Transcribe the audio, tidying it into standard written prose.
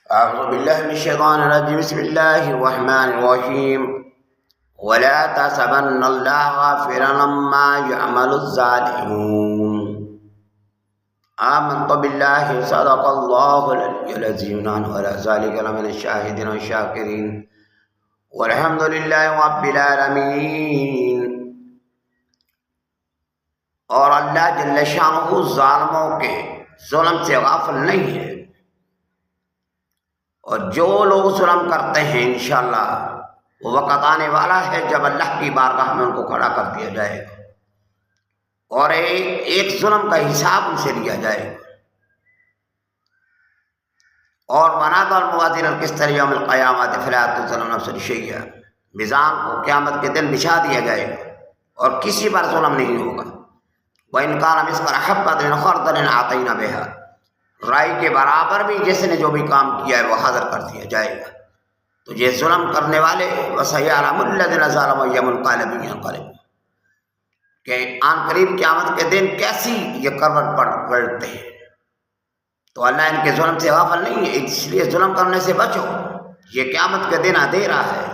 أعوذ بالله من الشيطان الرجيم. بسم الله الرحمن الرحيم. ولا تحسبن الله غافلا عما يعمل الظالمون. آمنت بالله صدق الله العلي العظيم وعلى ذلك لمن الشاهدين والشاكرين والحمد لله رب العالمين. اور اللہ جل شانہ ظالموں کے ظلم سے غافل نہیں ہے، اور جو لوگ ظلم کرتے ہیں انشاءاللہ وہ وقت آنے والا ہے جب اللہ کی بارگاہ میں ان کو کھڑا کر دیا جائے گا اور ایک ظلم کا حساب ان سے لیا جائے گا. اور ونادى الموازين القسط يوم القيامة فلا تظلم نفس شيئا. میزان کو قیامت کے دن بچھا دیا جائے گا اور کسی پر ظلم نہیں ہوگا. وَإِنْ كَانَ مِثْقَالَ حَبَّةٍ مِّنْ خَرْدَلٍ أَتَيْنَا بِهَا. رائی کے برابر بھی جس نے جو بھی کام کیا ہے وہ حاضر کر دیا جائے گا. تو یہ ظلم کرنے والے وَسَيَعْلَمُ الَّذِينَ ظَلَمُوا أَيَّ مُنقَلَبٍ يَنقَلِبُونَ، کہ آن قریب قیامت کے دن کیسی یہ کروٹ پلٹتے ہیں. تو اللہ ان کے ظلم سے غافل نہیں ہے، اس لیے ظلم کرنے سے بچو، یہ قیامت کے دن اندھیرا ہے.